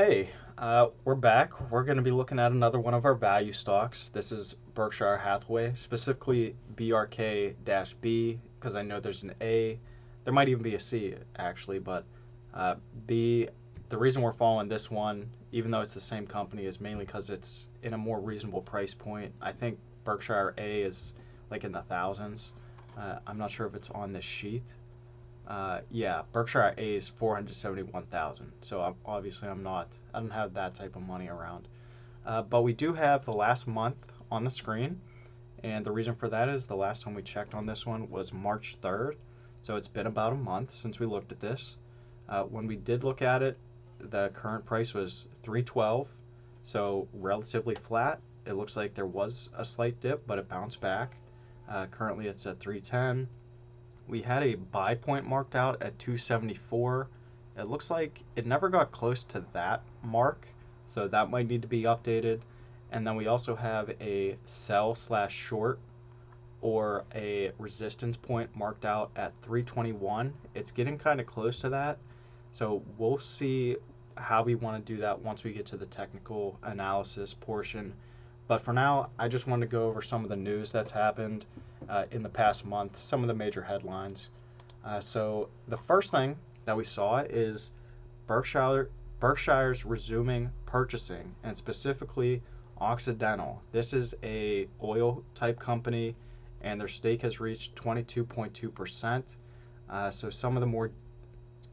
Hey, we're back. We're going to be looking at another one of our value stocks. This is Berkshire Hathaway, specifically BRK B, because I know there's an A. There might even be a C, actually, but uh, B. The reason we're following this one, even though it's the same company, is mainly because it's in a more reasonable price point. I think Berkshire A is like in the thousands. I'm not sure if it's on this sheet. Yeah, Berkshire A is 471,000. So obviously I don't have that type of money around. But we do have the last month on the screen, and the reason for that is the last time we checked on this one was March 3rd. So it's been about a month since we looked at this. When we did look at it, the current price was 312, so relatively flat. It looks like there was a slight dip, but it bounced back. Currently it's at 310. We had a buy point marked out at 274. It looks like it never got close to that mark, so that might need to be updated. And then we also have a sell slash short or a resistance point marked out at 321. It's getting kind of close to that, so we'll see how we want to do that once we get to the technical analysis portion. But for now, I just wanted to go over some of the news that's happened in the past month, some of the major headlines. So the first thing that we saw is Berkshire's resuming purchasing, and specifically Occidental. This is a oil type company, and their stake has reached 22.2%. So some of the more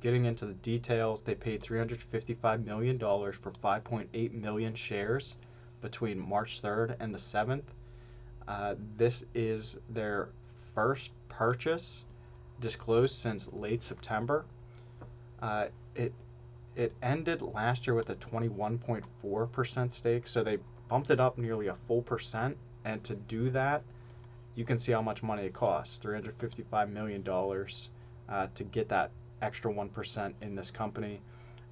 getting into the details, they paid $355 million for 5.8 million shares between March 3rd and the 7th. This is their first purchase disclosed since late September. Uh, it it ended last year with a 21.4% stake, so they bumped it up nearly a full percent. And to do that, you can see how much money it costs, $355 million to get that extra 1% in this company.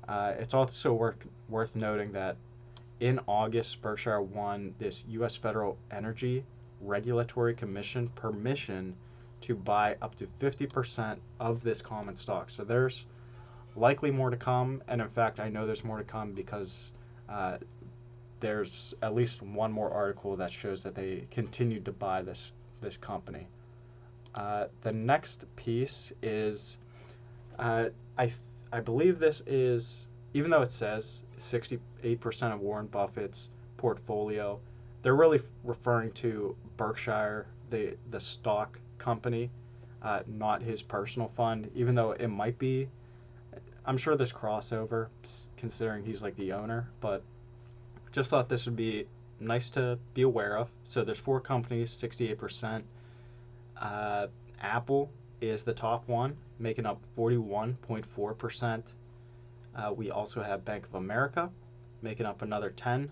It's also worth noting that in August, Berkshire won this U.S. Federal Energy Regulatory Commission permission to buy up to 50% of this common stock. So there's likely more to come, and in fact, I know there's more to come because uh, there's at least one more article that shows that they continued to buy this company. The next piece is uh, I I believe this is, even though it says 68% of Warren Buffett's portfolio, they're really referring to Berkshire, the stock company, not his personal fund. Even though it might be, I'm sure there's crossover considering he's like the owner, but just thought this would be nice to be aware of. So there's four companies, 68%. Uh, Apple is the top one, making up 41.4%. We also have Bank of America, making up another 10%.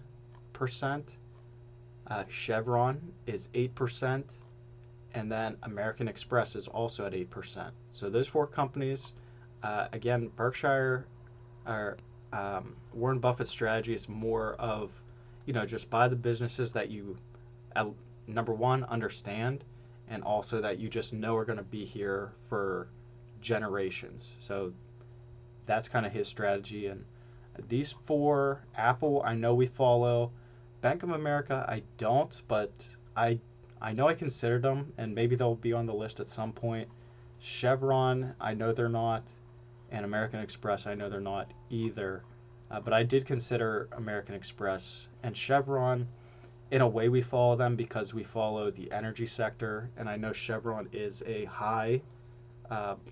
Chevron is 8%. And then American Express is also at 8%. So those four companies, again, Berkshire, or Warren Buffett's strategy is more of, just buy the businesses that you, uh, number one, understand, and also that you just know are going to be here for generations. So that's kind of his strategy. And these four, Apple, I know we follow. Bank of America, I don't, but I know I considered them, and maybe they'll be on the list at some point. Chevron, I know they're not, and American Express, I know they're not either. But I did consider American Express and Chevron. In a way, we follow them because we follow the energy sector, and I know Chevron is a high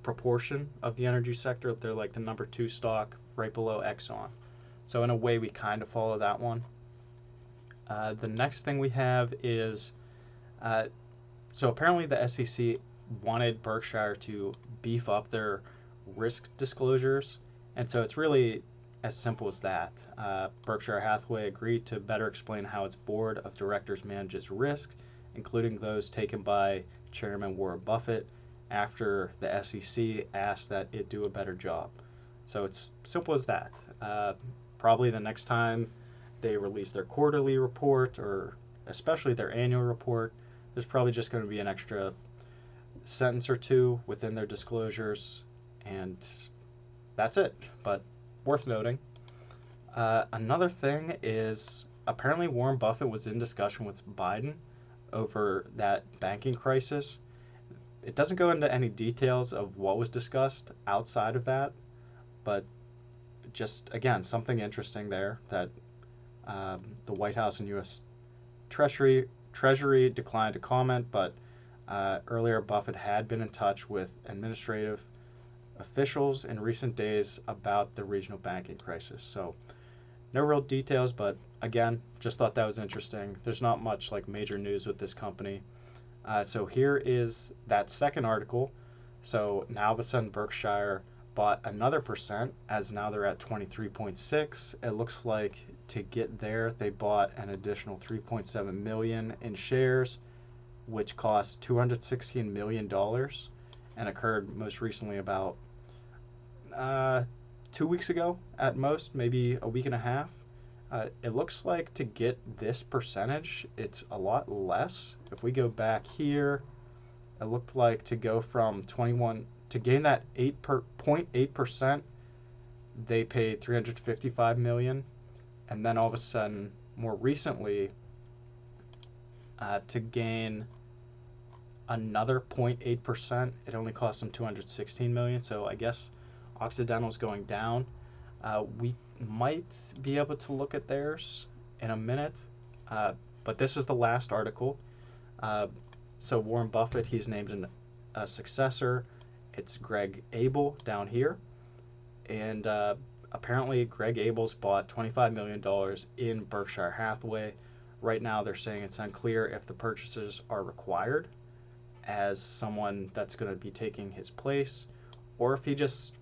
proportion of the energy sector. They're like the number two stock right below Exxon. So in a way, we kind of follow that one. The next thing we have is uh, so apparently the SEC wanted Berkshire to beef up their risk disclosures, and so it's really as simple as that. Berkshire Hathaway agreed to better explain how its board of directors manages risk, including those taken by Chairman Warren Buffett, after the SEC asked that it do a better job. So it's simple as that. Probably the next time they release their quarterly report, or especially their annual report, there's probably just going to be an extra sentence or two within their disclosures, and that's it. But worth noting. Another thing is apparently Warren Buffett was in discussion with Biden over that banking crisis. It doesn't go into any details of what was discussed outside of that, but just again, something interesting there that the White House and U.S. Treasury declined to comment, but earlier Buffett had been in touch with administrative officials in recent days about the regional banking crisis. So no real details, but again, just thought that was interesting. There's not much like major news with this company. So here is that second article. So now all of a sudden Berkshire bought another percent, as now they're at 23.6. It looks like to get there they bought an additional 3.7 million in shares, which cost $216 million and occurred most recently about 2 weeks ago at most, maybe a week and a half. It looks like to get this percentage, it's a lot less. If we go back here, it looked like to go from 21 to gain that 0.8%, they paid 355 million, and then all of a sudden, more recently, to gain another 0.8%, it only cost them 216 million. So I guess Occidental's going down. We might be able to look at theirs in a minute, but this is the last article. So Warren Buffett, he's named a successor. It's Greg Abel down here, and apparently Greg Abel's bought $25 million in Berkshire Hathaway. Right now they're saying it's unclear if the purchases are required as someone that's going to be taking his place, or if he just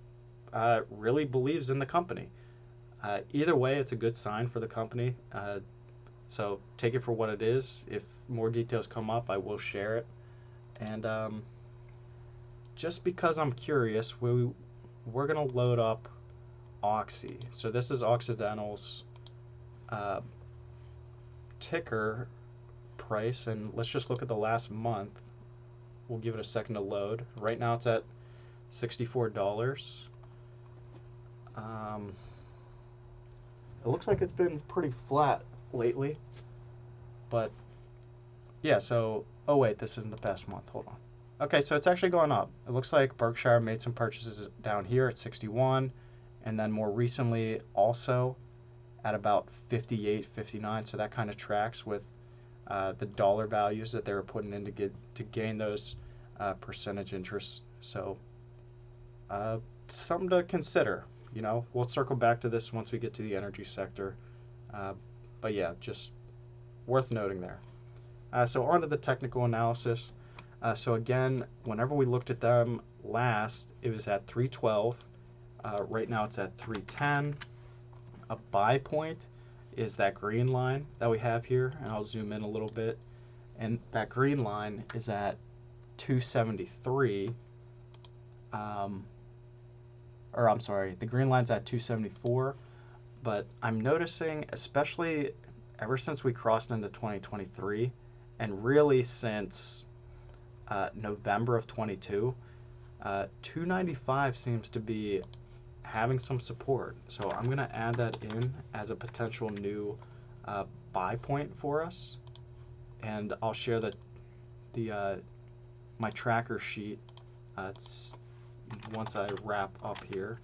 really believes in the company. Either way, it's a good sign for the company. So take it for what it is. If more details come up, I will share it. And just because I'm curious, we're going to load up Oxy. So this is Occidental's ticker price, and let's just look at the last month. We'll give it a second to load. Right now it's at $64. It looks like it's been pretty flat lately, but yeah, so, oh wait, this isn't the best month, hold on. Okay, so it's actually going up. It looks like Berkshire made some purchases down here at 61, and then more recently also at about 58, 59, so that kind of tracks with the dollar values that they were putting in to gain those percentage interests. So something to consider. We'll circle back to this once we get to the energy sector. But yeah, just worth noting there. So on to the technical analysis. So again, whenever we looked at them last, it was at 312. Right now it's at 310. A buy point is that green line that we have here, and I'll zoom in a little bit. And that green line is at 273. Or I'm sorry, the green line's at 274, but I'm noticing, especially ever since we crossed into 2023, and really since November of 22, 295 seems to be having some support. So I'm going to add that in as a potential new buy point for us, and I'll share my tracker sheet once I wrap up here.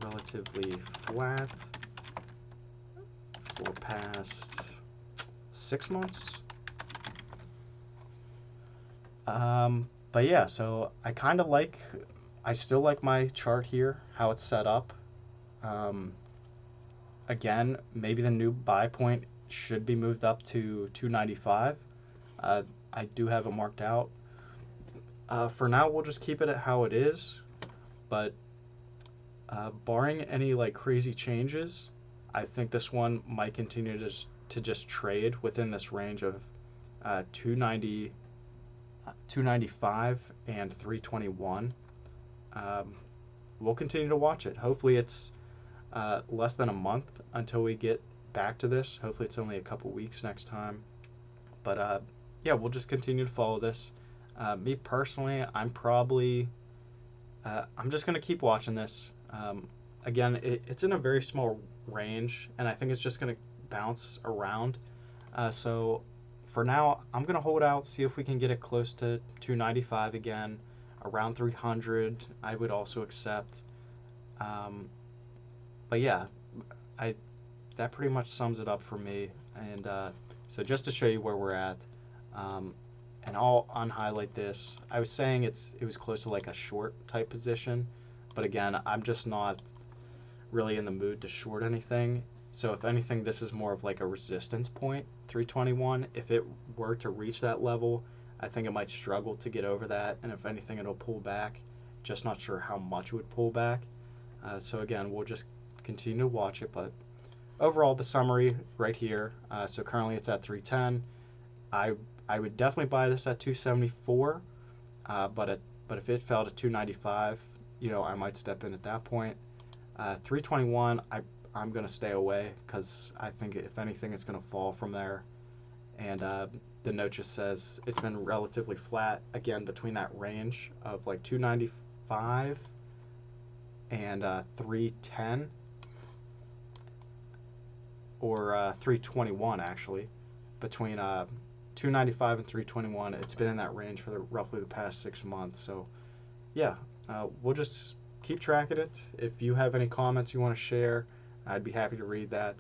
Relatively flat for past 6 months. But yeah, so I still like my chart here, how it's set up. Again, maybe the new buy point should be moved up to 295. I do have it marked out. For now, we'll just keep it at how it is, but barring any crazy changes, I think this one might continue to just trade within this range of 295 and 321. We'll continue to watch it. Hopefully it's less than a month until we get back to this. Hopefully it's only a couple weeks next time. But yeah, we'll just continue to follow this. Me personally, I'm just going to keep watching this. again, it's in a very small range, and I think it's just going to bounce around. So for now, I'm going to hold out, see if we can get it close to 295 again, around 300. I would also accept. Um, but yeah, I that pretty much sums it up for me. And so just to show you where we're at, um, and I'll unhighlight this. I was saying it was close to like a short type position, but again, I'm just not really in the mood to short anything. So if anything, this is more of like a resistance point, 321. If it were to reach that level, I think it might struggle to get over that, and if anything, it'll pull back. Just not sure how much it would pull back. So again, we'll just continue to watch it, but overall, the summary right here. So currently it's at 310. I I would definitely buy this at 274, but if it fell to 295, I might step in at that point. 321, I'm gonna stay away because I think if anything, it's gonna fall from there. And the note just says it's been relatively flat again between that range of like 295 and 310 or 321 actually. Between 295 and 321, it's been in that range for roughly the past 6 months. So yeah, we'll just keep track of it. If you have any comments you want to share, I'd be happy to read that.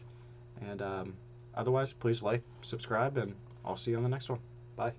And otherwise, please like, subscribe, and I'll see you on the next one. Bye.